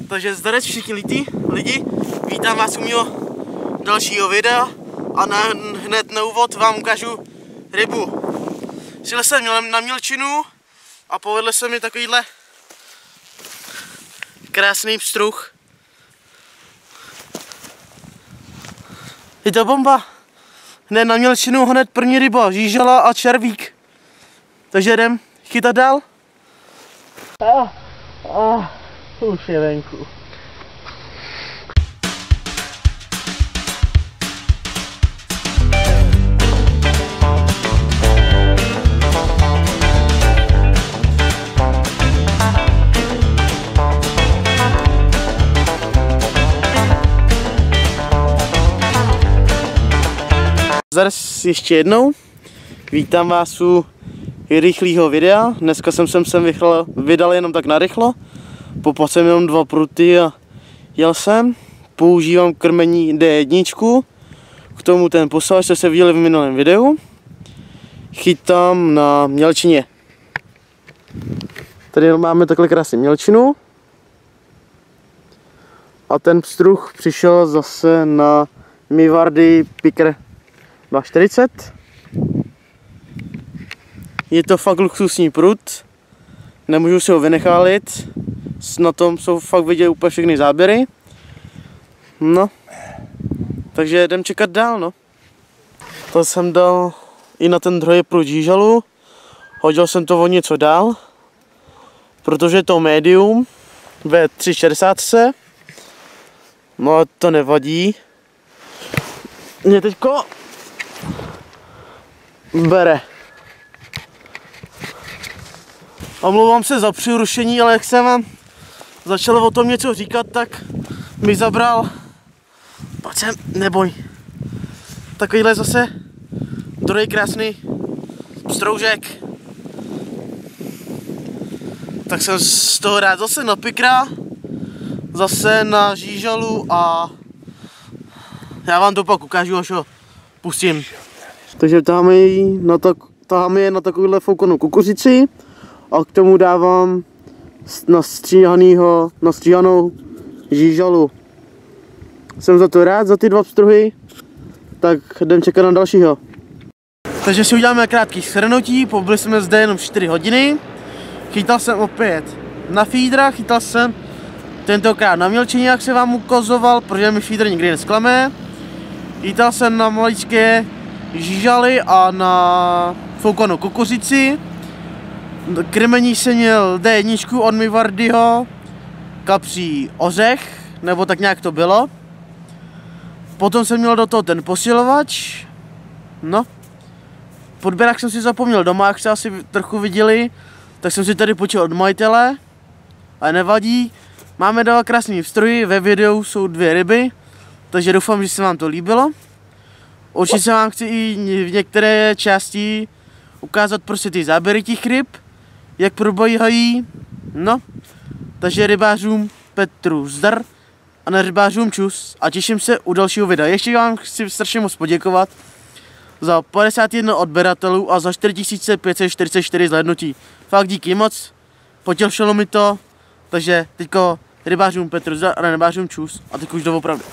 Takže zdarec všichni lidi, vítám vás u mého dalšího videa a hned na úvod vám ukážu rybu. Šel jsem na mělčinu a povedl se mi takovýhle krásný pstruh. Je to bomba. Hned na mělčinu hned první ryba, žížala a červík. Takže jdem chytat dál. Už je venku. Zaraz ještě jednou, vítám vás u rychlého videa. Dneska jsem sem vydal jenom tak narychlo. Popal jsem jenom 2 pruty a jel jsem. Používám krmení D1, k tomu ten posavač, co jste viděli v minulém videu. Chytám na mělčině. Tady máme takhle krásnou mělčinu. A ten pstruh přišel zase na Mivardy Picker 240. Je to fakt luxusní prut, nemůžu si ho vynechálit, na tom jsou fakt vidět úplně všechny záběry. No, takže jdem čekat dál, no. To jsem dal i na ten druhý prut žížalu, hodil jsem to o něco dál, protože je to médium ve 3,60. No a to nevadí. Mě teďko bere. Omlouvám se za přerušení, ale jak jsem vám začal o tom něco říkat, tak mi zabral, pojď sem, neboj, takovýhle zase druhý krásný stroužek. Tak jsem z toho rád zase na pikra, zase na žížalu a já vám to pak ukážu, až ho pustím. Takže taháme je na takovouhle foukanou kukuřici a k tomu dávám nastříhanou žížalu. Jsem za to rád, za ty 2 pstruhy, tak jdem čekat na dalšího. Takže si uděláme krátký shrnutí, pobyli jsme zde jenom 4 hodiny. Chytal jsem opět na feedra, chytal jsem tentokrát na mělčině, jak se vám ukazoval, protože mi feeder nikdy nesklame. Chytal jsem na maličké žížaly a na foukanou kukuřici. Krmení jsem měl D1 od Mivardyho, kapří ořech, nebo tak nějak to bylo. Potom jsem měl do toho ten posilovač. No. Podběrák jsem si zapomněl doma, jak jste asi trochu viděli, tak jsem si tady počil od majitele, ale nevadí. Máme 2 krásný vstroji, ve videu jsou 2 ryby, takže doufám, že se vám to líbilo. Určitě se vám chci i v některé části ukázat prostě ty záběry těch ryb, jak probíhají. No, takže rybářům Petru zdar a na rybářům čus a těším se u dalšího videa. Ještě vám chci strašně moc poděkovat za 51 odběratelů a za 4544 zhlédnutí. Fakt díky moc, potěšilo mi to, takže teďko rybářům Petru zdar a na rybářům čus a teď už doopravdy.